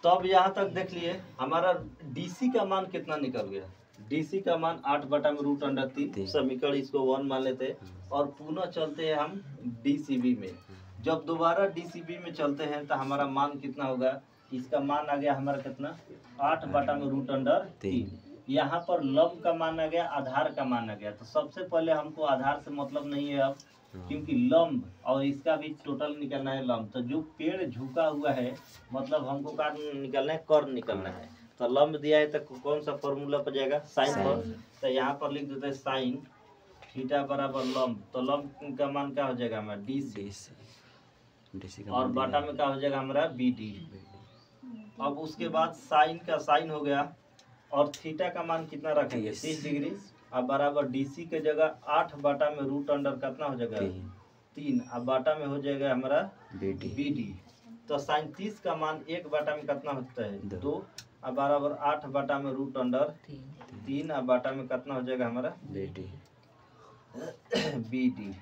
तो अब यहाँ तक देख लिए हमारा डीसी का मान कितना निकल गया। डीसी का मान 8/√3 समीकरण इसको 1 मान लेते हैं और पुनः चलते हैं हम डीसीबी में। जब दोबारा डीसीबी में चलते हैं तो हमारा मान कितना होगा, इसका मान आ गया हमारा कितना 8/√3। यहाँ पर लंब का मान आ गया, आधार का मान आ गया। तो सबसे पहले हमको आधार से मतलब नहीं है अब, क्योंकि लंब और इसका भी टोटल निकलना है लंब। तो जो पेड़ झुका हुआ है मतलब हमको क्या निकलना है, कर्ण निकलना है। तो लंब दिया है तो कौन सा फॉर्मूला पर जाएगा, साइन पर। तो यहाँ पर लिख देते हैं साइन थीटा बराबर लंब। तो लंब का मान क्या हो जाएगा हमारा डी सी और बाटा में क्या हो जाएगा हमारा बी डी। अब उसके बाद साइन का साइन हो गया और थीटा का मान कितना रखेंगे 30 डिग्री। अब बराबर डीसी के जगह 8/√अंडर कितना हो जाएगा 3। अब बाटा में हो जाएगा हमारा बी डी। तो साइन 30 का मान 1/में कितना होता है 2। अब बराबर 8/√3। अब बाटा में कितना हो जाएगा हमारा बी डी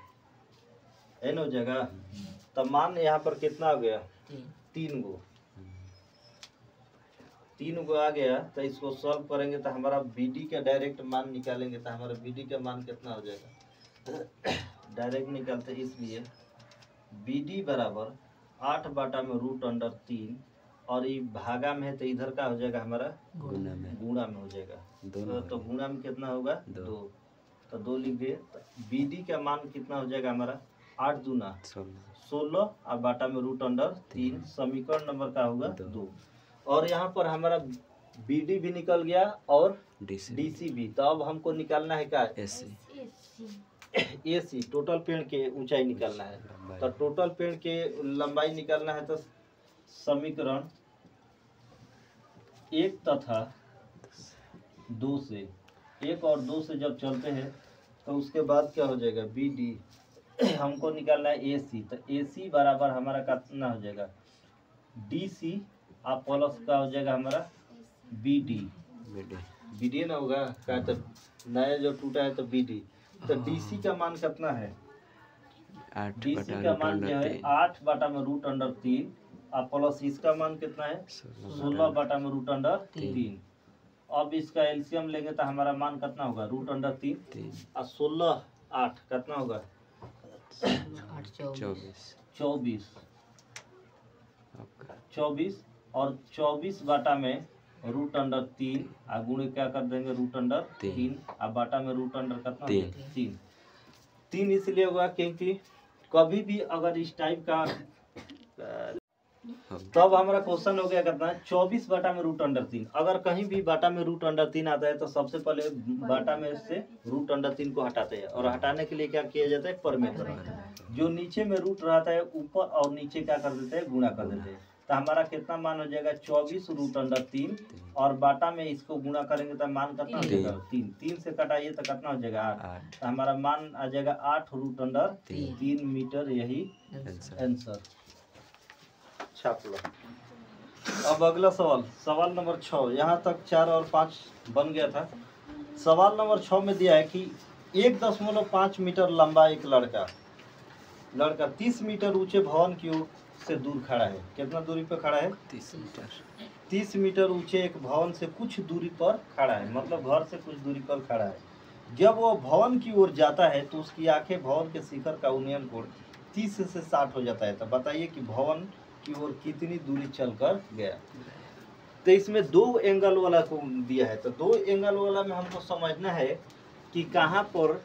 एन हो जाएगा। तो मान यहाँ पर कितना हो गया 3 गो आ गया। तो इसको सॉल्व करेंगे तो हमारा BD का डायरेक्ट मान निकालेंगे तो हमारा BD का मान कितना हो जाएगा डायरेक्ट निकालते इसलिए BD बराबर 8/√3 और ये भागा में है तो इधर का हो जाएगा हमारा गुणा में हो जाएगा। तो गुणा में कितना होगा 2। तो 2 लिख दिए। तो BD का मान कितना हो जाएगा हमारा 8 दूना 16 और बाटा में √3। समीकरण नंबर का होगा 2। और यहाँ पर हमारा BD भी निकल गया और DC भी। तो अब हमको निकालना है क्या AC टोटल पेड़ के ऊंचाई निकालना है। तो टोटल पेड़ के लंबाई निकालना है तो समीकरण 1 तथा 2 से 1 और 2 से जब चलते हैं तो उसके बाद क्या हो जाएगा BD हमको निकालना है AC। तो AC बराबर हमारा कितना हो जाएगा DC आप प्लस का हो जाएगा हमारा BD ना होगा क्या। तो नया जो टूटा है तो BD। तो DC का मान कितना है DC का मान जो है 8/√3 और प्लस इसका मान कितना है 16/√3। अब इसका एलसीएम लेंगे तो हमारा मान कितना होगा √3 और 16 8 कितना होगा 24 और 24 बाटा में √3 आ गुणे क्या कर देंगे √3 और बाटा में √3 कितना 3 इसलिए होगा क्योंकि कभी भी अगर इस टाइप का तो अब हमारा क्वेश्चन हो गया कितना 24 बाटा में √3। अगर कहीं भी बाटा में √3 आता है तो सबसे पहले बाटा में से √3 को हटाते हैं और हटाने के लिए क्या किया जाता है परमेत्र। जो नीचे में रूट रहता है ऊपर और नीचे क्या कर देते हैं गुणा कर देते हैं। तो हमारा कितना मान हो जाएगा 24√3 और बाटा में इसको गुणा करेंगे तो मान कितना हो जाएगा 3 से कटाइए तो कितना हो जाएगा 8। तो हमारा मान आ जाएगा 8√3 मीटर। यही आंसर छाप लो। अब अगला सवाल नंबर 6। यहाँ तक 4 और 5 बन गया था। सवाल नंबर 6 में दिया है कि 1.5 मीटर लंबा एक लड़का 30 मीटर ऊंचे भवन की ओर से दूर खड़ा है। कितना दूरी पर खड़ा है 30 मीटर ऊंचे एक भवन से कुछ दूरी पर खड़ा है, मतलब घर से कुछ दूरी पर खड़ा है। जब वो भवन की ओर जाता है तो उसकी आंखें भवन के शिखर का उन्नयन कोण 30 से 60 हो जाता है। तो बताइए कि भवन की ओर कितनी दूरी चलकर गया। तो इसमें 2 एंगल वाला को दिया है। तो 2 एंगल वाला में हमको समझना है कि कहाँ पर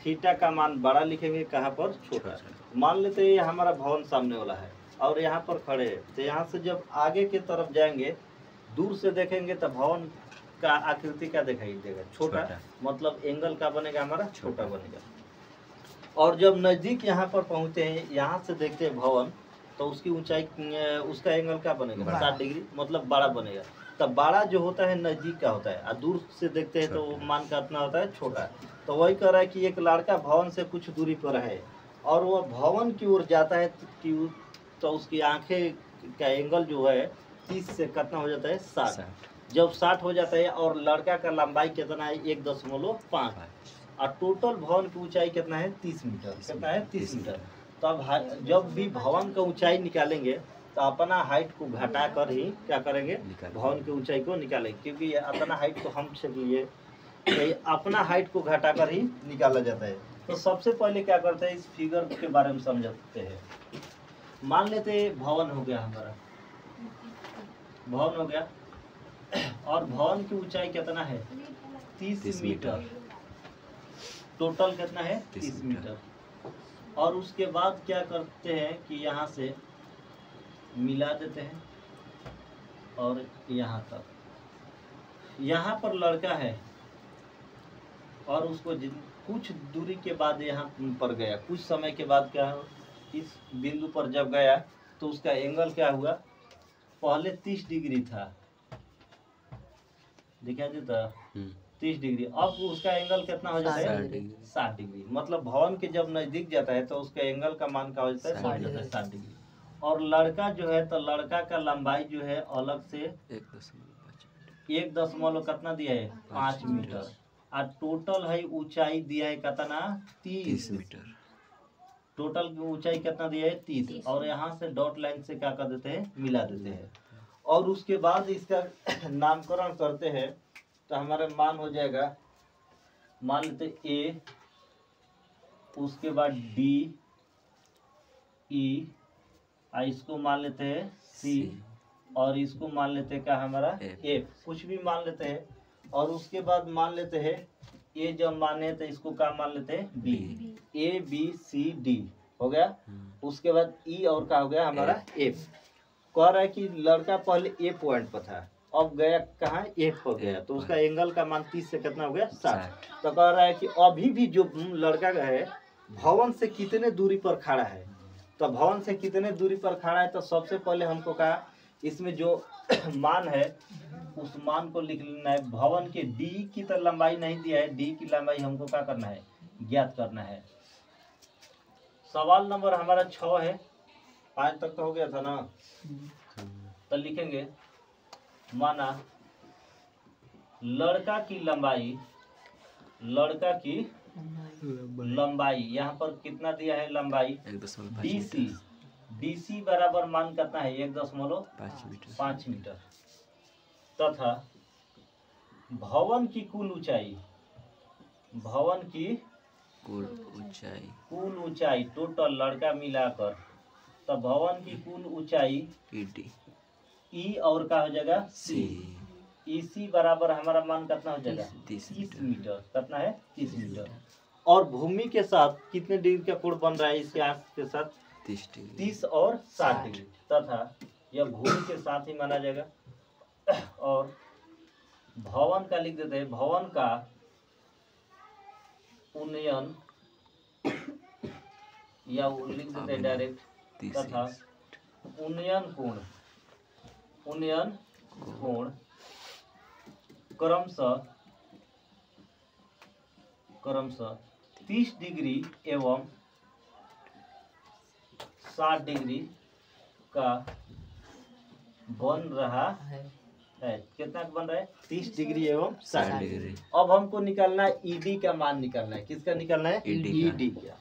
थीटा का मान बड़ा लिखेंगे कहाँ पर छोटा। मान लेते हैं ये हमारा भवन सामने वाला है और यहाँ पर खड़े हैं। तो यहाँ से जब आगे के तरफ जाएंगे दूर से देखेंगे तो भवन का आकृति क्या दिखाई देगा छोटा, मतलब एंगल का बनेगा हमारा छोटा बनेगा। और जब नज़दीक यहाँ पर पहुँचते हैं यहाँ से देखते हैं भवन तो उसकी ऊंचाई उसका एंगल क्या बनेगा 60 डिग्री, मतलब बड़ा बनेगा। तब बड़ा जो होता है नज़दीक का होता है और दूर से देखते हैं तो मान का इतना होता है छोटा। तो वही कह रहा है कि एक लड़का भवन से कुछ दूरी पर है और वह भवन की ओर जाता है तो उसकी आंखें का एंगल जो है 30 से कितना हो जाता है 60। जब 60 हो जाता है और लड़का का लंबाई कितना है 1.5 और टोटल भवन की ऊंचाई कितना है 30 मीटर। कितना है 30 मीटर। तो अब जब भी भवन का ऊंचाई निकालेंगे तो अपना हाइट को घटा कर ही क्या करेंगे, भवन की ऊंचाई को निकालेंगे, क्योंकि ये अपना हाइट तो हम से लिए तो ये अपना हाइट को घटा कर ही निकाला जाता है। तो सबसे पहले क्या करते हैं, इस फिगर के बारे में समझते हैं। मान लेते हैं भवन हो गया हमारा, भवन हो गया और भवन की ऊंचाई कितना है 30 मीटर, टोटल कितना है 30 मीटर। और उसके बाद क्या करते हैं कि यहाँ से मिला देते हैं और यहाँ तक, यहाँ पर लड़का है और उसको कुछ दूरी के बाद यहाँ पर गया, कुछ समय के बाद क्या हो, इस बिंदु पर जब गया तो उसका एंगल क्या हुआ, पहले 30 डिग्री था, दिखाई देता 30 डिग्री, अब उसका एंगल कितना हो जाता है 60 डिग्री। मतलब भवन के जब नजदीक जाता है तो उसका एंगल का मान क्या हो जाता है 60 डिग्री। और लड़का जो है तो लड़का का लंबाई जो है अलग से 1 दशमलव कितना दिया है 5 मीटर, और टोटल है ऊंचाई दिया है कितना 30 मीटर, टोटल की ऊंचाई कितना दिया है 30, और यहाँ से डॉट लाइन से क्या कर देते हैं मिला देते हैं। और उसके बाद इसका नामकरण करते हैं तो हमारा मान हो जाएगा, मान लेते ए, उसके बाद डी ई, इसको मान लेते हैं सी, और इसको मान लेते हैं क्या हमारा एफ, कुछ भी मान लेते हैं। और उसके बाद मान लेते हैं ए, जब माने तो इसको क्या मान लेते हैं B, A B C D हो गया। उसके बाद ई और क्या हो गया हमारा एफ। कह रहा है कि लड़का पहले ए पॉइंट पर था, अब गया कहाँ एफ पर गया, तो उसका एंगल का मान 30 से कितना हो गया 60। तो कह रहा है कि अभी भी जो लड़का है भवन से कितने दूरी पर खड़ा है, तो भवन से कितने दूरी पर खड़ा है, तो सबसे पहले हमको कहा इसमें जो मान है उस मान को लिख लेना है। भवन के डी की तो लंबाई नहीं दिया है, डी की लंबाई हमको क्या करना है ज्ञात करना है। सवाल नंबर हमारा 6 है, 5 तक तो हो गया था ना, तो लिखेंगे माना लड़का की लंबाई, लड़का की लंबाई यहाँ पर कितना दिया है लंबाई डीसी, डीसी बराबर मान कितना है 1.5 मीटर, तथा भवन की कुल ऊंचाई, भवन की कुल ऊंचाई टोटल लड़का मिलाकर, तो भवन की कुल ऊंचाई ई और क्या हो जाएगा सी, इसी बराबर हमारा मान कितना हो जाएगा 30 मीटर, कितना है 30 मीटर। और भूमि के साथ कितने डिग्री का कोण बन रहा है इसके आस के साथ 30 और 60 डिग्री, तथा यह भूमि के साथ ही माना जाएगा। और भवन का लिख देते हैं, भवन का उन्नयन या लिख देते हैं डायरेक्ट, तथा उन्नयन कोण, उन्नयन कोण क्रमशः 30 डिग्री एवं 60 डिग्री का बन रहा है। कितना बन रहा है 30 डिग्री एवं 60 डिग्री। अब हमको निकालना है ईडी का मान निकालना है, किसका निकालना है ईडी का।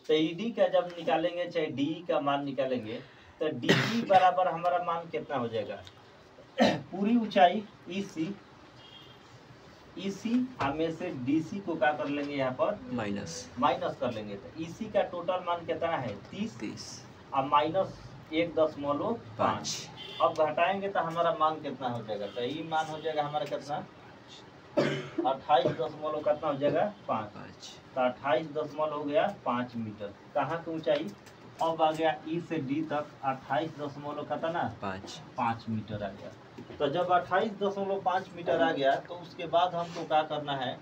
तो ईडी का जब निकालेंगे चाहे डी का मान निकालेंगे तो डी बराबर हमारा मान कितना हो जाएगा, पूरी ऊंचाई ईसी, ईसी हमें से डीसी को क्या कर लेंगे यहाँ पर माइनस कर लेंगे, तो ईसी का टोटल मान कितना है 30 और माइनस 1.5। अब घटाएंगे तो हमारा मान कितना हो जाएगा, तो ये मान हो जाएगा हमारा कितना 28 दशमलव कितना हो जाएगा 5, तो 28 दशमलव हो गया 5 मीटर। कहाँ की ऊंचाई अब आ गया ई से डी तक 28 दशमलव कितना 5 मीटर आ गया। तो जब 28.5 मीटर आ गया तो उसके बाद हमको क्या करना है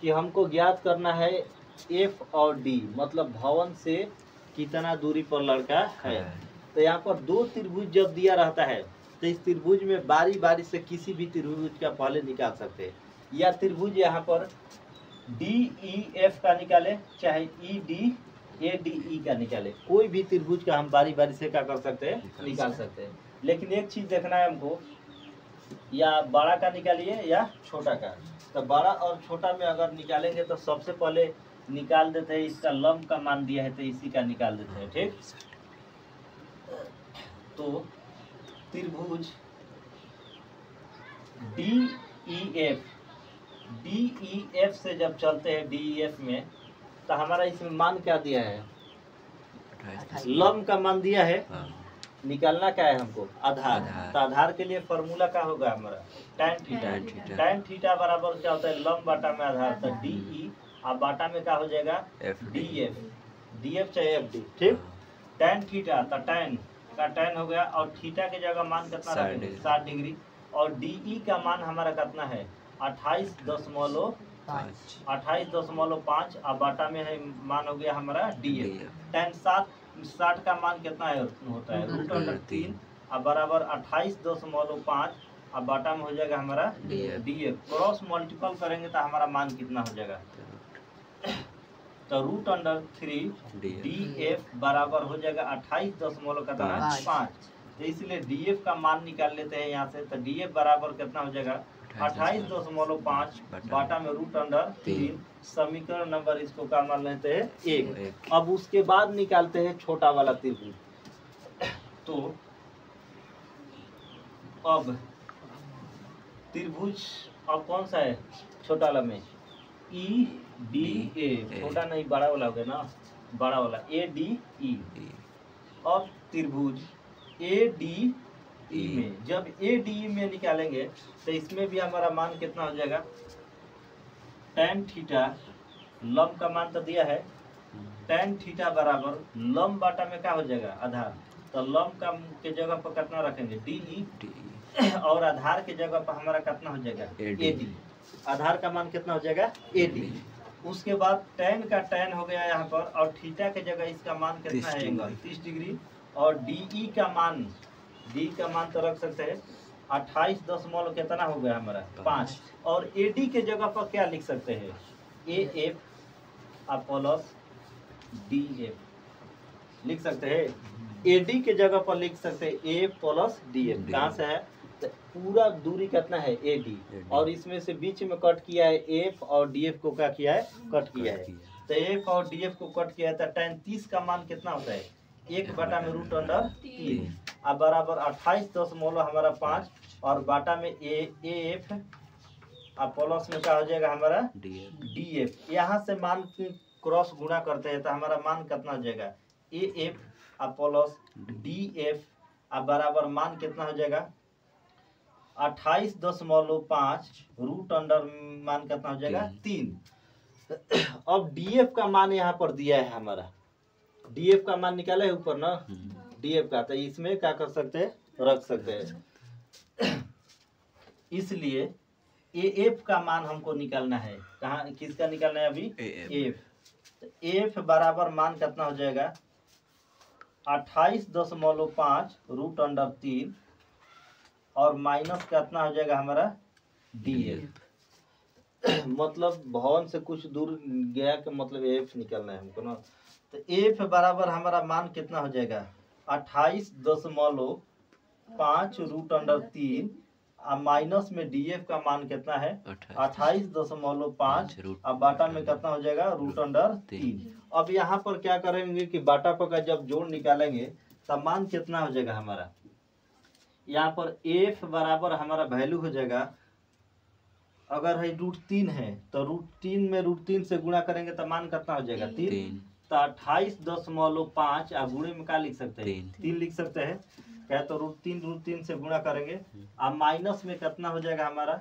कि हमको ज्ञात करना है एफ और डी, मतलब भवन से कितना दूरी पर लड़का है। तो यहाँ पर 2 त्रिभुज जब दिया रहता है तो इस त्रिभुज में बारी बारी से किसी भी त्रिभुज का पहले निकाल सकते हैं, या त्रिभुज यहाँ पर डी ई एफ का निकाले चाहे E D A D E का निकाले, कोई भी त्रिभुज का हम बारी बारी से क्या कर सकते हैं निकाल सकते हैं। लेकिन एक चीज देखना है हमको, या बड़ा का निकालिए या छोटा का। तो बड़ा और छोटा में अगर निकालेंगे तो सबसे पहले निकाल देते हैं इसका लंब का मान दिया है तो इसी का निकाल देते हैं, ठीक। तो तो त्रिभुज DEF से जब चलते हैं DEF में, तो हमारा इसमें मान क्या दिया है? लंब का मान दिया है। निकालना क्या है हमको? आधार। तो आधार के लिए फॉर्मूला क्या होगा हमारा? tan theta. tan थीटा बराबर क्या होता है? लंब बाटा में आधार। तो DE और बाटा में क्या हो जाएगा? DF चाहे FD। ठीक, tan थीटा तो tan का tan हो गया, और थीटा की जगह मान कितना रखेंगे? 60 डिग्री। और DE का मान हमारा कितना है? 28.5। और बाटा में है मान हो गया हमारा DF। tan 60 का मान कितना है होता है? √3 और बराबर 28.5 और बाटा में हो जाएगा हमारा DF। क्रॉस मल्टीपल करेंगे तो हमारा मान कितना हो जाएगा? तो √3 DF बराबर हो जाएगा 28.5। तो इसलिए DF का मान निकाल लेते हैं यहाँ से। तो DF बराबर कितना हो जाएगा? 28.5 बाटा में √3। समीकरण नंबर इसको क्या मान लेते हैं? 1। अब उसके बाद निकालते हैं छोटा वाला त्रिभुज। तो अब त्रिभुज अब कौन सा है छोटा वाला में? EDA। छोटा नहीं, बड़ा वाला हो गया ना, बड़ा वाला ADE। अब त्रिभुज ADE में जब ADE में निकालेंगे तो इसमें भी हमारा मान कितना हो जाएगा? tan थीटा, लंब का मान तो दिया है, tan थीटा बराबर लंब बाटा में क्या हो जाएगा? आधार। तो लंब का के जगह पर कितना रखेंगे? DE। और आधार के जगह पर हमारा कितना हो जाएगा? AD। आधार का मान कितना हो जाएगा? AD। उसके बाद tan का tan हो गया यहाँ पर, और थीटा के जगह इसका मान कितना है? Angle 30 degree. और DE का मान, D का मान तो रख सकते हैं 28 कितना हो गया हमारा? 5। और AD के जगह पर क्या लिख सकते हैं? AF प्लस DF लिख सकते हैं। AD के जगह पर लिख सकते हैं A प्लस DF। कहाँ से है? तो पूरा दूरी कितना है? AD। और इसमें से बीच में कट किया है F, और DF को क्या किया है? कट किया है। तो F और DF को कट किया है। तो tan 30 का मान कितना होता है? 1 बटा में √3 अब बराबर 28 हमारा 5, और बाटा में AF और प्लस में क्या हो जाएगा हमारा? DF। यहाँ से मान क्रॉस गुणा करते हैं तो हमारा मान कितना हो जाएगा? AF और प्लस DF और बराबर मान कितना हो जाएगा? 28.5 रूट अंडर मान कितना हो जाएगा? 3। अब DF का मान यहाँ पर दिया है हमारा। DF का मान निकाला है ऊपर ना, DF का। तो इसमें क्या कर सकते हैं? रख सकते हैं। इसलिए AF का मान हमको निकालना है। कहाँ, किसका निकालना है अभी? AF। तो AF बराबर मान कितना हो जाएगा? 28.5 √3 और माइनस कितना हो जाएगा हमारा? DF। मतलब भवन से कुछ दूर गया के मतलब AF निकालना है हमको ना। तो AF बराबर हमारा मान कितना हो जाएगा? 28.5 √3 और माइनस में DF का मान कितना है? 28.5 और बाटा में कितना हो जाएगा? √3। अब यहाँ पर क्या करेंगे कि बाटा पर का जब जोड़ निकालेंगे तब मान कितना हो जाएगा हमारा? यहाँ पर AF बराबर हमारा वैल्यू हो जाएगा, अगर है √3 है तो √3 में √3 से गुणा करेंगे तो मान कितना हो जाएगा? 3। तो 28.5 और गुणे में क्या लिख सकते हैं? 3 लिख सकते हैं। क्या तो √3 से गुणा करेंगे और माइनस में कितना हो जाएगा हमारा?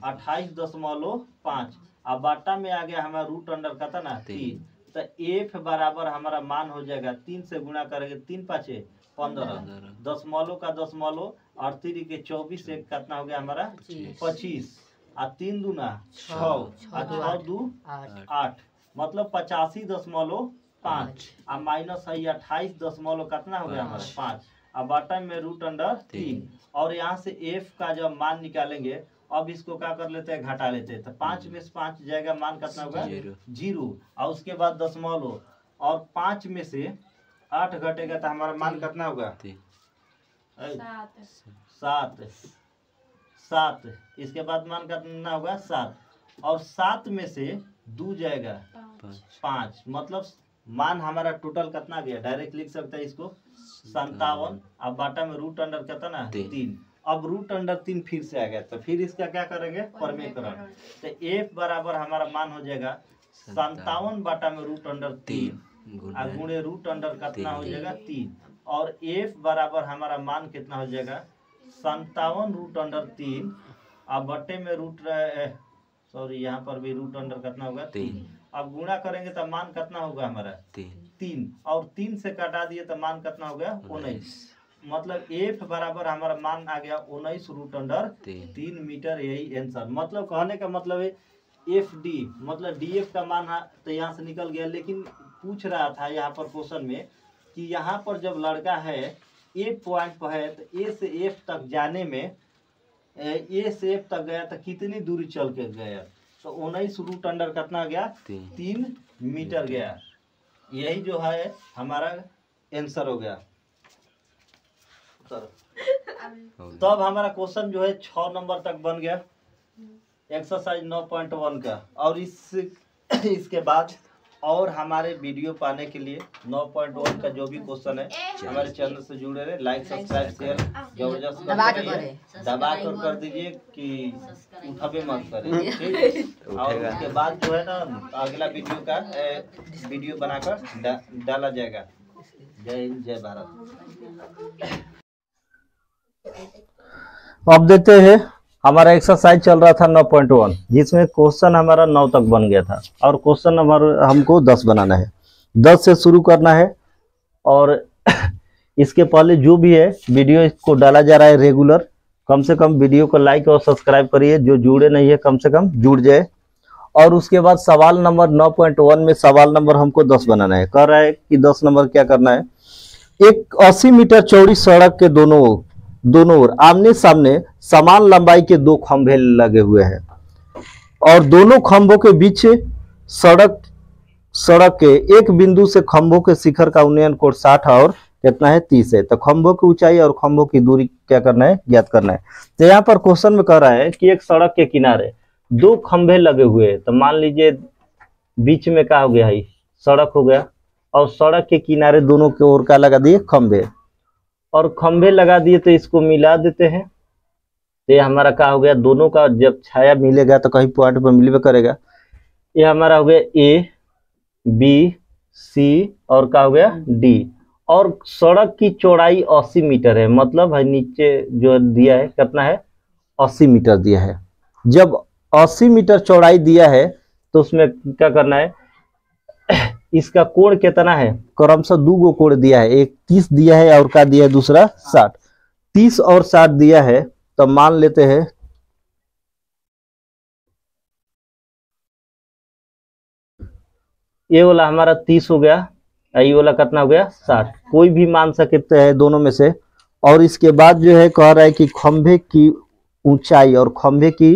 28.5 और बाटा में आ गया हमारा रूट अंडर कितना? 3। तो AF बराबर हमारा मान हो जाएगा 3 से गुणा करेंगे 3 5 15 दशमलव का दशमलव और 3 के 24 एक कितना हो गया हमारा? 25 और 3 दूना 6 और 6 2 8 मतलब 85.5 और माइनस है 28 कितना हो गया हमारा? 5 और बाटा में √3। और यहाँ से F का जब मान निकालेंगे, अब इसको क्या कर लेते हैं? घटा लेते हैं। तो 5 में से 5 जाएगा, मान कितना होगा? 0 और उसके बाद दशमलव, और 5 में से 8 घटेगा तो हमारा मान कितना होगा? 7। इसके बाद मान कितना होगा? 7 और 7 में से 2 जाएगा 5 मतलब मान हमारा टोटल कितना गया? डायरेक्ट लिख सकते हैं इसको 57, अब बाटा में रूट अंडर कितना ना 3। अब रूट अंडर 3 फिर से आ गया, तो फिर इसका क्या करेंगे परमेकरण। तो f बराबर हमारा मान हो जाएगा 57 बाटा में रूट अंडर 3 गुणे रूट अंडर कितना हो जाएगा 3, और f बराबर हमारा मान कितना हो जाएगा 57 रूट अंडर 3, अब बटे में रूट सॉरी यहाँ पर भी रूट अंडर कितना होगा 3। अब गुणा करेंगे तो मान कितना होगा हमारा 3, और 3 से काटा दिए तो मान कितना हो गया 19। मतलब f बराबर हमारा मान आ गया 19 रूट अंडर 3 मीटर, यही आंसर। मतलब कहने का मतलब है एफ डी मतलब df का मान तो यहाँ से निकल गया, लेकिन पूछ रहा था यहाँ पर क्वेश्चन में कि यहाँ पर जब लड़का है ए पॉइंट पर है तो ए से एफ तक जाने में ए से एफ तक गया तो कितनी दूरी चल के गया, तो 19 रूट अंडर कितना गया 3 मीटर गया। यही जो है हमारा आंसर हो गया। तब हमारा क्वेश्चन जो है 6 नंबर तक बन गया एक्सरसाइज 9.1 का। और इसके बाद और हमारे वीडियो पाने के लिए 9.1 का जो भी क्वेश्चन है हमारे चैनल से जुड़े रहे, लाइक सब्सक्राइब शेयर जबरदस्त दबा कर दीजिए कि उठावे मत करें, ठीक। और उसके बाद जो है ना अगला वीडियो बनाकर डाला जाएगा। जय हिंद, जय भारत। अब देखते हैं हमारा एक्सरसाइज चल रहा था 9.1, जिसमें क्वेश्चन हमारा 9 तक बन गया था और क्वेश्चन नंबर हमको 10 बनाना है। 10 से शुरू करना है और इसके पहले जो भी है वीडियो इसको डाला जा रहा है रेगुलर। कम से कम वीडियो को लाइक और सब्सक्राइब करिए, जो जुड़े नहीं है कम से कम जुड़ जाए। और उसके बाद सवाल नंबर 9.1 में सवाल नंबर हमको 10 बनाना है। कह रहा है कि 10 नंबर क्या करना है, एक 80 मीटर चौड़ी सड़क के दोनों ओर आमने सामने समान लंबाई के 2 खंभे लगे हुए हैं और दोनों खंभों के बीच सड़क के एक बिंदु से खंभों के शिखर का उन्नयन कोण 60 और कितना है 30 है। तो खंभों की ऊंचाई और खंभों की दूरी क्या करना है ज्ञात करना है। तो यहाँ पर क्वेश्चन में कह रहा है कि एक सड़क के किनारे 2 खंभे लगे हुए हैं। तो मान लीजिए बीच में क्या हो गया है सड़क हो गया, और सड़क के किनारे दोनों की ओर क्या लगा दिए खंभे, और खंभे लगा दिए तो इसको मिला देते हैं। तो ये हमारा क्या हो गया, दोनों का जब छाया मिलेगा तो कहीं पॉइंट पर मिलवे करेगा। ये हमारा हो गया ए बी सी और क्या हो गया डी। और सड़क की चौड़ाई 80 मीटर है, मतलब है नीचे जो दिया है कितना है 80 मीटर दिया है। जब 80 मीटर चौड़ाई दिया है तो उसमें क्या करना है, इसका कोण कितना है, क्रमशः 2 कोण दिया है, एक 30 दिया है और क्या दिया है दूसरा 60। 30 और 60 दिया है तो मान लेते हैं ये वाला हमारा 30 हो गया, ये वाला कितना हो गया 60। कोई भी मान सकते हैं दोनों में से। और इसके बाद जो है कह रहा है कि खंभे की ऊंचाई और खंभे की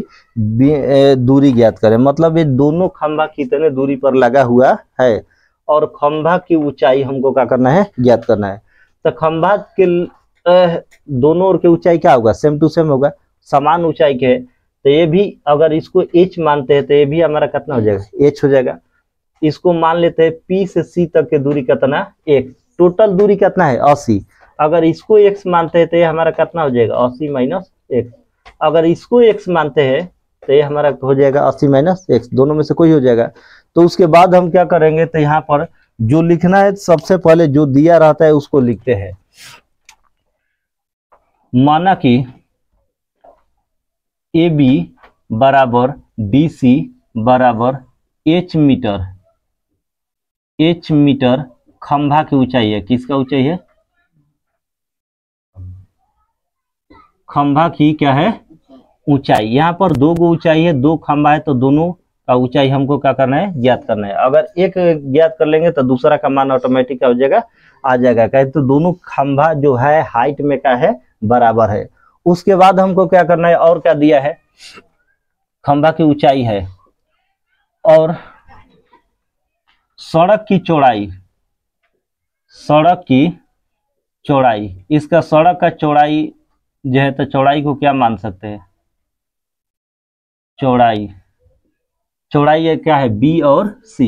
दूरी ज्ञात करें। मतलब ये दोनों खंभा कितने दूरी पर लगा हुआ है और खंभा की ऊंचाई हमको क्या करना है ज्ञात करना है। तो खंभा के दोनों ओर की ऊंचाई क्या होगा, सेम टू सेम होगा, समान ऊंचाई के है। तो ये भी अगर इसको h मानते हैं तो ये भी हमारा कितना हो जाएगा h हो जाएगा। इसको मान लेते हैं P से C तक की दूरी कितना x, टोटल दूरी कितना है 80। अगर इसको x मानते हैं तो ये हमारा कितना हो जाएगा 80 माइनस x। अगर इसको x मानते हैं तो ये हमारा हो जाएगा 80 माइनस x, दोनों में से कोई हो जाएगा। तो उसके बाद हम क्या करेंगे, तो यहाँ पर जो लिखना है सबसे पहले जो दिया रहता है उसको लिखते हैं। माना कि AB बराबर BC बराबर h मीटर खंभा की ऊंचाई है। किसका ऊंचाई है, खंभा की क्या है ऊंचाई। यहाँ पर 2 ऊंचाई है, 2 खंभा है तो दोनों का ऊंचाई हमको क्या करना है ज्ञात करना है। अगर एक ज्ञात कर लेंगे तो दूसरा का मान ऑटोमेटिक क्या हो जाएगा आ जाएगा, कहे तो दोनों खंभा जो है हाइट में क्या है बराबर है। उसके बाद हमको क्या करना है, और क्या दिया है, खंभा की ऊंचाई है और सड़क की चौड़ाई, इसका सड़क का चौड़ाई जो है तो चौड़ाई को क्या मान सकते हैं, चौड़ाई है क्या है B और C।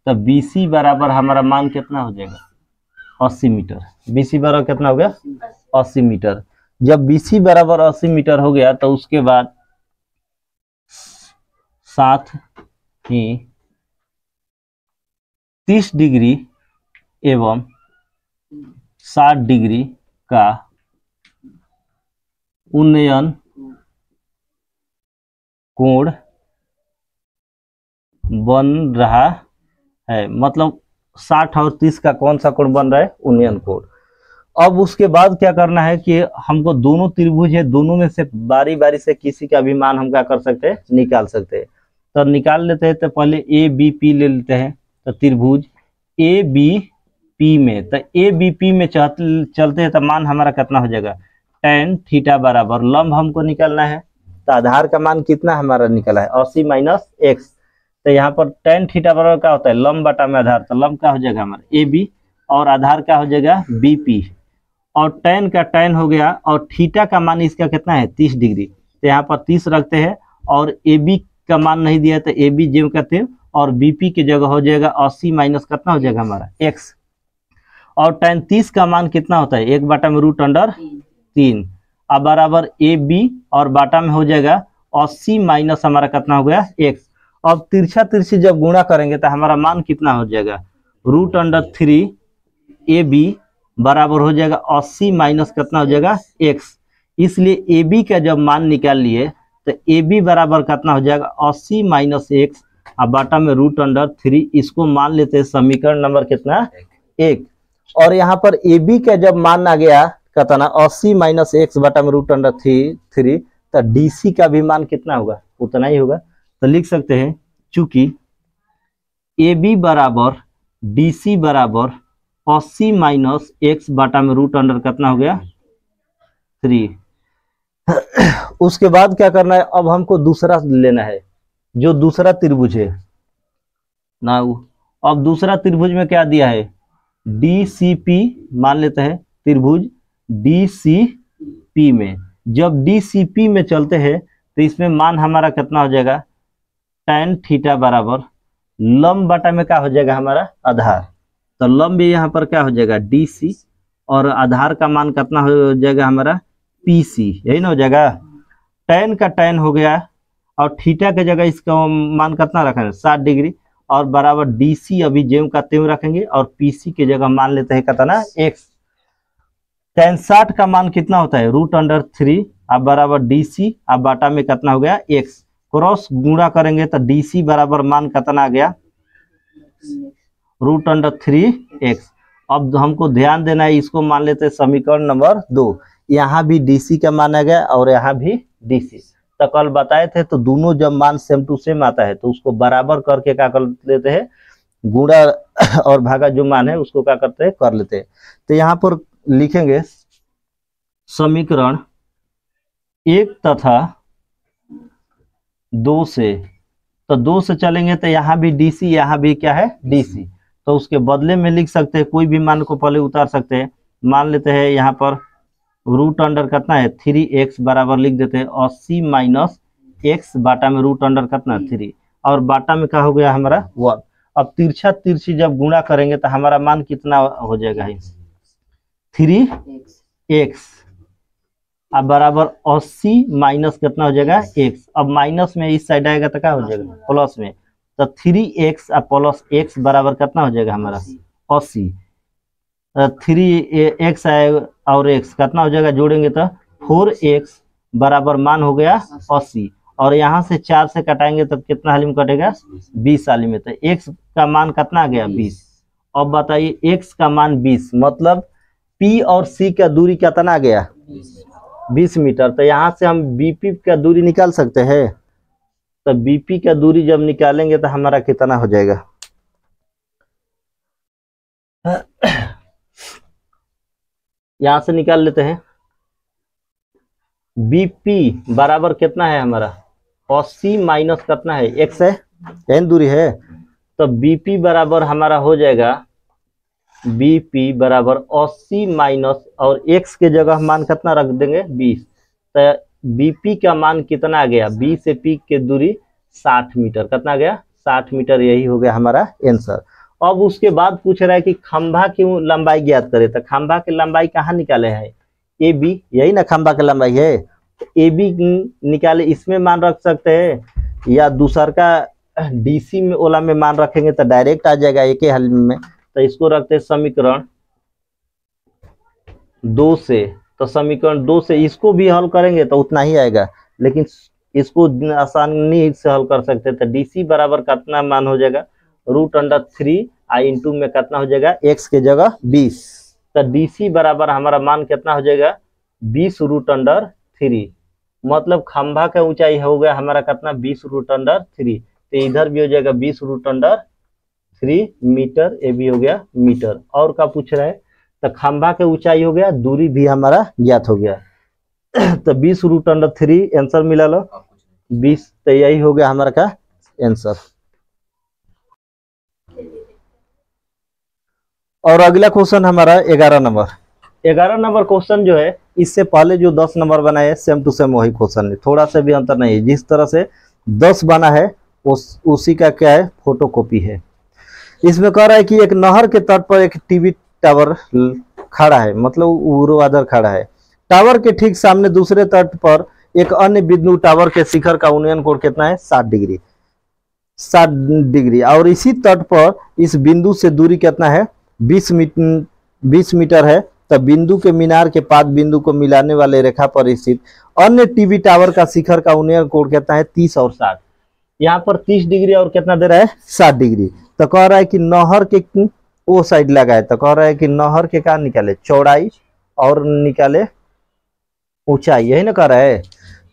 तो BC बराबर हमारा मान कितना हो जाएगा 80 मीटर। BC बराबर कितना हो गया 80 मीटर। जब BC बराबर 80 मीटर हो गया तो उसके बाद साथ ही 30 डिग्री एवं 60 डिग्री का उन्नयन कोण बन रहा है। मतलब 60 और 30 का कौन सा कोण बन रहा है उन्नयन कोण। अब उसके बाद क्या करना है कि हमको दोनों त्रिभुज है, दोनों में से बारी बारी से किसी का भी मान हम क्या कर सकते हैं निकाल सकते हैं। तो निकाल लेते हैं। तो पहले ABP ले लेते हैं। तो त्रिभुज ABP में, तो ABP में चलते हैं तो मान हमारा कितना हो जाएगा tan थीटा बराबर लंब हमको निकालना है। तो आधार का मान कितना हमारा निकला है 80 माइनस x। तो यहाँ पर tan थीटा बराबर क्या होता है लंब बटा में आधार। तो लंब क्या हो जाएगा हमारा AB और आधार क्या हो जाएगा BP और tan का tan हो गया और थीटा का मान इसका कितना है 30 डिग्री। तो यहाँ पर 30 रखते हैं और AB का मान नहीं दिया तो AB जो कहते हैं और BP की जगह हो जाएगा 80 माइनस कितना हो जाएगा हमारा x। और tan 30 का मान कितना होता है 1 बटा में √3। अब बराबर AB और बाटा में हो जाएगा 80 माइनस हमारा कितना हो गया x। अब तिरछा तिरछी जब गुणा करेंगे तो हमारा मान कितना हो जाएगा √3 AB बराबर हो जाएगा 80 माइनस कितना हो जाएगा x। इसलिए AB का जब मान निकाल लिए तो AB बराबर कितना हो जाएगा 80 माइनस x अब बाटा में √3। इसको मान लेते हैं समीकरण नंबर कितना 1। और यहाँ पर AB का जब मान आ गया कितना 80 माइनस x बटा में √3 तो DC का भी मान कितना होगा उतना ही होगा। तो लिख सकते हैं चूंकि AB बराबर DC बराबर 80 माइनस x बटा में √3 कितना हो गया 3। उसके बाद क्या करना है अब हमको दूसरा लेना है जो दूसरा त्रिभुज है ना। अब दूसरा त्रिभुज में क्या दिया है DCP मान लेते हैं। त्रिभुज DCP में जब DCP में चलते हैं तो इसमें मान हमारा कितना हो जाएगा tan थीटा बराबर लंब बटा में क्या हो जाएगा हमारा आधार। तो लंब यहाँ पर क्या हो जाएगा DC और आधार का मान कितना हो जाएगा हमारा PC यही ना हो जाएगा। tan का tan हो गया और थीटा के जगह इसका मान कितना रखेंगे 60 डिग्री और बराबर DC अभी ज्यों का त्यों रखेंगे और PC के जगह मान लेते हैं कितना x। tan 60 का मान कितना होता है √3 अब बराबर DC अब बाटा में कितना हो गया x। क्रॉस गुणा करेंगे तो DC बराबर मान कितना आ गया √3x। अब हमको ध्यान देना है इसको मान लेते हैं समीकरण नंबर 2। यहाँ भी DC का मान आ गया और यहाँ भी DC। तो कल बताए थे तो दोनों जब मान सेम टू सेम आता है तो उसको बराबर करके क्या कर लेते हैं गुणा और भागा जो मान है उसको क्या करते हैं कर लेते हैं। तो यहाँ पर लिखेंगे समीकरण 1 तथा 2 से। तो 2 से चलेंगे तो यहाँ भी DC यहाँ भी क्या है DC। तो उसके बदले में लिख सकते हैं कोई भी मान को पहले उतार सकते हैं। मान लेते हैं यहाँ पर √अंडर कितना है 3x बराबर लिख देते हैं 80 माइनस x बाटा में √अंडर कितना 3 और बाटा में क्या हो गया हमारा 1। अब तिरछा तिरछी जब गुणा करेंगे तो हमारा मान कितना हो जाएगा 3x अब बराबर 80 माइनस कितना हो जाएगा x। अब माइनस में इस साइड आएगा तो क्या हो जाएगा प्लस में। तो 3x अब प्लस x बराबर कितना हो जाएगा हमारा 80। 3x आएगा और x कितना हो जाएगा जोड़ेंगे तो 4x बराबर मान हो गया 80 और यहाँ से 4 से कटाएंगे तो कितना हाली में कटेगा 20 हाली में। तो x का मान कितना आ गया 20। अब बताइए x का मान 20 मतलब P और C का दूरी कितना आ गया 20 मीटर। तो यहाँ से हम BP का दूरी निकाल सकते हैं। तो BP का दूरी जब निकालेंगे तो हमारा कितना हो जाएगा यहाँ से निकाल लेते हैं। BP बराबर कितना है हमारा 80 माइनस कितना है x है यही दूरी है। तो BP बराबर हमारा हो जाएगा BP बराबर 80 माइनस और x के जगह मान कितना रख देंगे 20। तो BP का मान कितना आ गया B से P के दूरी 60 मीटर कितना आ गया 60 मीटर। यही हो गया हमारा आंसर। अब उसके बाद पूछ रहा है कि खंभा की लंबाई ज्ञात करे, तो खंभा की लंबाई कहाँ निकाले हैं, ए बी, यही ना खंभा की लंबाई है, ए बी निकाले, इसमें मान रख सकते हैं या दूसर का डीसी में ओला में मान रखेंगे तो डायरेक्ट आ जाएगा एक ही हल में। तो इसको रखते हैं समीकरण 2 से, तो समीकरण 2 से इसको भी हल करेंगे तो उतना ही आएगा, लेकिन इसको आसानी से हल कर सकते हैं। तो डीसी बराबर कितना मान हो जाएगा, √3 आई इंटू में कितना हो जाएगा, x के जगह 20, तो डीसी बराबर हमारा मान कितना हो जाएगा 20√3, मतलब खंभा का ऊंचाई हो गया हमारा कितना 20√3, तो इधर भी हो जाएगा 20√3 मीटर, ये भी हो गया मीटर। और क्या पूछ रहा है, तो खंभा के ऊंचाई हो गया, दूरी भी हमारा ज्ञात हो गया। तो 20√3 आंसर मिला लो 20, तो यही हो गया हमारा का आंसर। और अगला क्वेश्चन हमारा 11 नंबर। 11 नंबर क्वेश्चन जो है, इससे पहले जो 10 नंबर बना है सेम टू सेम वही क्वेश्चन है, थोड़ा सा भी अंतर नहीं है। जिस तरह से 10 बना है उसी का क्या है, फोटोकॉपी है। इसमें कह रहा है कि एक नहर के तट पर एक टीवी टावर खड़ा है, मतलब ऊर्ध्वाधर खड़ा है। टावर के ठीक सामने दूसरे तट पर एक अन्य बिंदु टावर के शिखर का उन्नयन कोण कितना है, 60 डिग्री, और इसी तट पर इस बिंदु से दूरी कितना है, 20 मीटर है। तब बिंदु के मीनार के पाद बिंदु को मिलाने वाले रेखा पर स्थित अन्य टीवी टावर का शिखर का उन्नयन कोण कितना है, 30 और 60। यहाँ पर 30 डिग्री और कितना दे रहा है, 60 डिग्री। तो कह रहा है कि नहर के वो साइड लगा है, तो कह रहा है कि नहर के क्या निकाले, चौड़ाई और निकाले ऊंचाई, यही ना कह रहा है।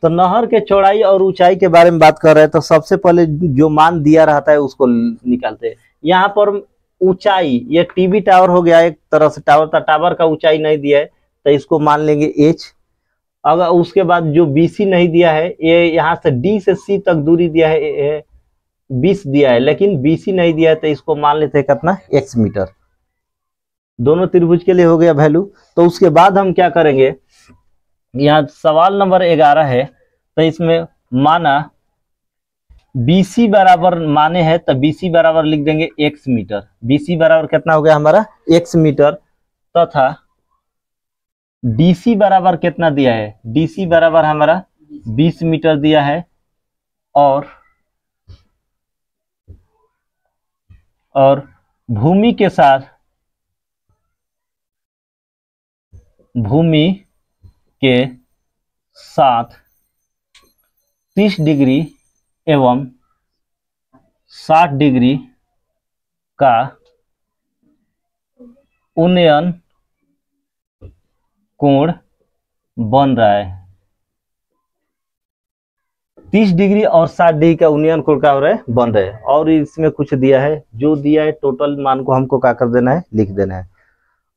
तो नहर के चौड़ाई और ऊंचाई के बारे में बात कर रहे हैं, तो सबसे पहले जो मान दिया रहता है उसको निकालते हैं। यहाँ पर ऊंचाई, ये टीवी टावर हो गया एक तरह से टावर, तो टावर का ऊंचाई नहीं दिया है तो इसको मान लेंगे h। अगर उसके बाद जो BC नहीं दिया है, ये यहाँ से D से C तक दूरी दिया है 20 दिया है, लेकिन BC नहीं दिया है तो इसको मान लेते हैं कितना, x मीटर। दोनों त्रिभुज के लिए हो गया वैल्यू। तो उसके बाद हम क्या करेंगे, यहाँ सवाल नंबर 11 है, तो इसमें माना BC बराबर माने है, तो BC बराबर लिख देंगे x मीटर। BC बराबर कितना हो गया हमारा, x मीटर, तथा DC बराबर कितना दिया है, DC बराबर हमारा 20 मीटर दिया है। और भूमि के साथ, भूमि के साथ 30 डिग्री एवं 60 डिग्री का उन्नयन कोण बन रहा है। 30 डिग्री और 60 डिग्री का उन्नयन कोण का हो रहा है, बन रहा है। और इसमें कुछ दिया है, जो दिया है टोटल मान को हमको क्या कर देना है, लिख देना है।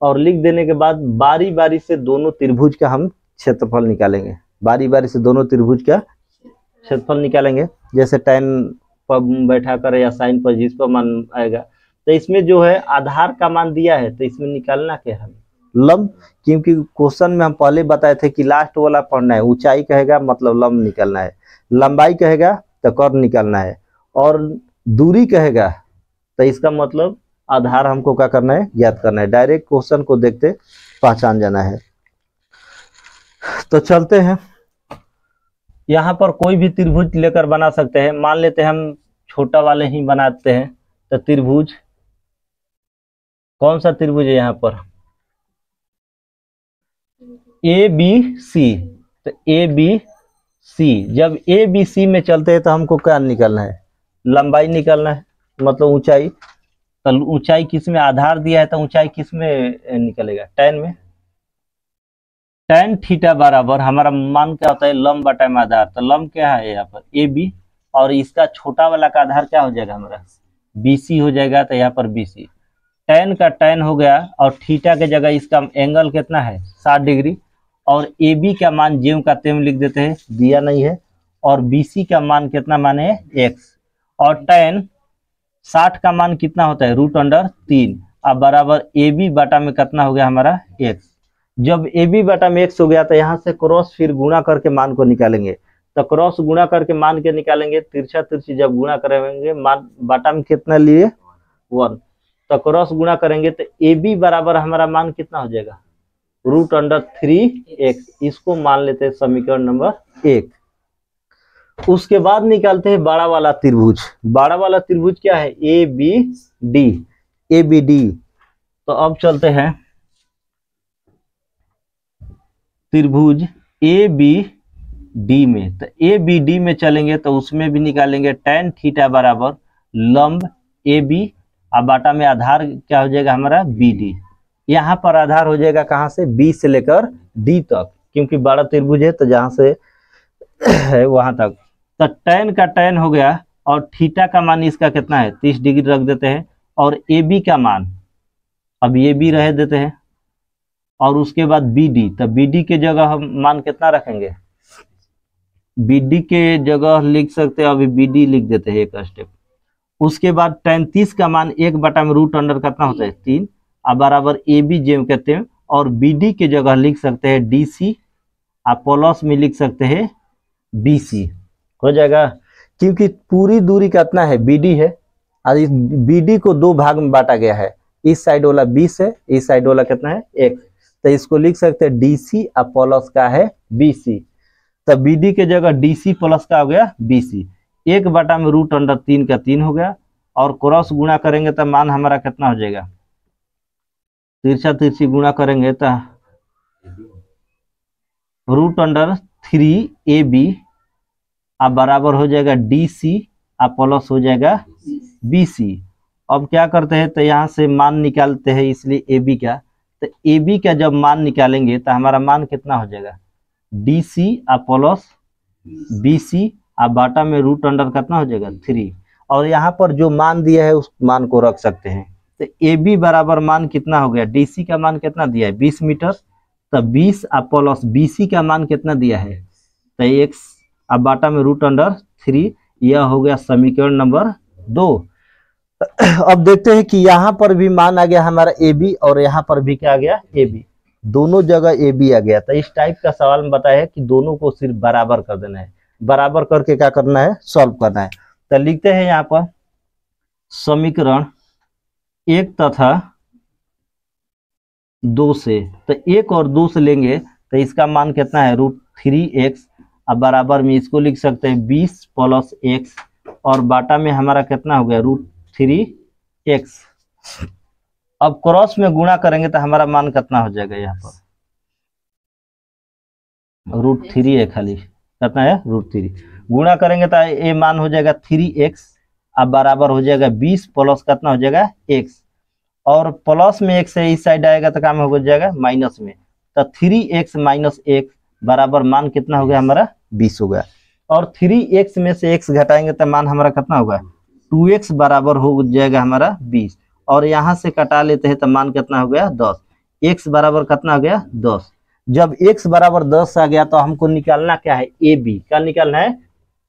और लिख देने के बाद बारी बारी से दोनों त्रिभुज का हम क्षेत्रफल निकालेंगे, बारी बारी से दोनों त्रिभुज का क्षेत्रफल निकालेंगे। जैसे tan पर बैठा कर या sin पर, जिस पर मान आएगा। तो इसमें जो है आधार का मान दिया है, तो इसमें निकालना क्या है, लंब, क्योंकि क्वेश्चन में हम पहले बताए थे कि लास्ट वाला पढ़ना है। ऊंचाई कहेगा मतलब लंब निकालना है, लंबाई कहेगा तो कर्ण निकालना है, और दूरी कहेगा तो इसका मतलब आधार हमको क्या करना है, ज्ञात करना है। डायरेक्ट क्वेश्चन को देखते पहचान जाना है। तो चलते हैं, यहाँ पर कोई भी त्रिभुज लेकर बना सकते हैं। मान लेते हैं हम छोटा वाले ही बनाते हैं। तो त्रिभुज, कौन सा त्रिभुज है यहाँ पर, ABC। तो ABC, जब ABC में चलते हैं तो हमको क्या निकालना है, लंबाई निकालना है, मतलब ऊंचाई। तो ऊंचाई किस में आधार दिया है, तो ऊंचाई किस में निकलेगा, tan में। tan थीटा बराबर हमारा मान क्या होता है, लंब बटा में आधार। तो लंब क्या है यहाँ पर AB, और इसका छोटा वाला का आधार क्या हो जाएगा हमारा, BC हो जाएगा। तो यहाँ पर BC, tan का tan हो गया, और थीटा के जगह इसका एंगल कितना है, 60 डिग्री। और AB का मान ज्यों का त्यों लिख देते हैं, दिया नहीं है। और BC का मान कितना माने है, x। और tan 60 का मान कितना होता है, √3। अब बराबर AB बटा में कितना हो गया हमारा, x। जब AB बटा में x हो गया, तो यहाँ से क्रॉस फिर गुणा करके मान को निकालेंगे। तो क्रॉस गुणा करके मान के निकालेंगे, तिरछा तिरछी जब गुणा करेंगे, मान बटा में कितना लिए, 1। तो क्रॉस गुणा करेंगे तो ए बी बराबर हमारा मान कितना हो जाएगा, √3x। इसको मान लेते हैं समीकरण नंबर 1। उसके बाद निकालते हैं बड़ा वाला त्रिभुज। बड़ा वाला त्रिभुज क्या है, ए बी डी। तो अब चलते हैं त्रिभुज ए बी डी में। तो ए बी डी में चलेंगे तो उसमें भी निकालेंगे tan थीटा बराबर लंब ए बी, अब बाटा में आधार क्या हो जाएगा हमारा बी डी। यहाँ पर आधार हो जाएगा कहाँ से, बी से लेकर डी तक, क्योंकि बड़ा त्रिभुज है तो जहाँ से है वहां तक। तो tan का tan हो गया और थीटा का मान इसका कितना है 30 डिग्री रख देते हैं, और ए बी का मान अब ये भी रह देते हैं, और उसके बाद बी डी। तो बी डी के जगह हम मान कितना रखेंगे, बी डी के जगह लिख सकते हैं, अभी बी डी लिख देते हैं एक स्टेप। उसके बाद tan 30 का मान 1/√अंडर कितना होता है 3, अब बराबर ए बी जेम कहते हैं, और बी डी के जगह लिख सकते हैं डी सी, आप प्लस में लिख सकते हैं बी सी हो जाएगा, क्योंकि पूरी दूरी कितना है बी डी है, और इस बी डी को 2 भाग में बांटा गया है, इस साइड वाला 20 है, इस साइड वाला कितना है 1। तो इसको लिख सकते हैं डी सी और प्लस का है बी सी। तो बी डी के जगह डी सी प्लस का हो गया बी सी, 1/√3 का 3 हो गया, और क्रॉस गुणा करेंगे तो मान हमारा कितना हो जाएगा, तिरछा तिरछी गुणा करेंगे तो √3ab अब बराबर हो जाएगा डी सी और प्लस हो जाएगा बी सी। अब क्या करते हैं तो यहाँ से मान निकालते हैं, इसलिए ए बी का। तो ए बी का जब मान निकालेंगे तो हमारा मान कितना हो जाएगा, डी सी और प्लस बी सी, और बाटा में √अंडर कितना हो जाएगा 3, और यहाँ पर जो मान दिया है उस मान को रख सकते हैं। तो ए बी बराबर मान कितना हो गया, डी सी का मान कितना दिया है 20 मीटर, तो 20 और प्लस बी सी का मान कितना दिया है तो x, अब बाटा में √3। यह हो गया समीकरण नंबर 2। अब देखते हैं कि यहाँ पर भी मान आ गया हमारा ए बी, और यहाँ पर भी क्या आ गया ए बी, दोनों जगह ए बी आ गया। तो इस टाइप का सवाल में बताया है कि दोनों को सिर्फ बराबर कर देना है, बराबर करके क्या करना है, सॉल्व करना है। तो लिखते हैं यहाँ पर समीकरण 1 तथा 2 से, तो 1 और 2 से लेंगे तो इसका मान कितना है √3x, अब बराबर में इसको लिख सकते हैं 20 + x, और बाटा में हमारा कितना हो गया √3x। अब क्रॉस में गुणा करेंगे तो हमारा मान कितना हो जाएगा, यहाँ पर √3 है, खाली कितना है √3, गुणा करेंगे तो ये मान हो जाएगा 3x, अब बराबर हो जाएगा 20 प्लस कितना हो जाएगा x, और प्लस में x है इस साइड आएगा तो काम हो जाएगा माइनस में, तो 3x - 1 बराबर मान कितना हो गया हमारा 20 हो गया, और 3x में से x घटाएंगे तो मान हमारा कितना होगा 2x बराबर हो जाएगा हमारा 20, और यहाँ से कटा लेते हैं तो मान कितना हो गया 10, x बराबर कितना हो गया 10। जब x बराबर 10 आ गया तो हमको निकालना क्या है ए बी, क्या निकालना है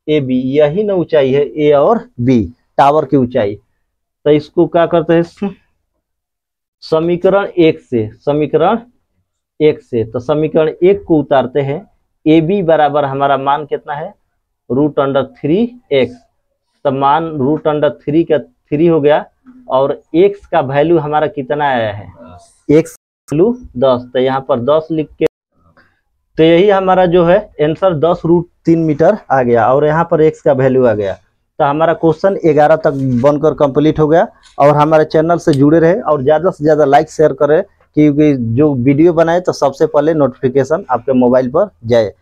ए बी, यही ना ऊंचाई है ए और बी, टावर की ऊंचाई। तो इसको क्या करते हैं समीकरण 1 से, समीकरण 1 से, तो समीकरण 1 को उतारते हैं, ए बी बराबर हमारा मान कितना है √3x, तो मान √3 का 3 हो गया, और x का वैल्यू हमारा कितना आया है x वैल्यू 10, तो यहाँ पर 10 लिख के, तो यही हमारा जो है आंसर 10√3 मीटर आ गया, और यहाँ पर x का वैल्यू आ गया। तो हमारा क्वेश्चन 11 तक बनकर कंप्लीट हो गया, और हमारे चैनल से जुड़े रहे और ज़्यादा से ज़्यादा लाइक शेयर करें, क्योंकि जो वीडियो बनाए तो सबसे पहले नोटिफिकेशन आपके मोबाइल पर जाए।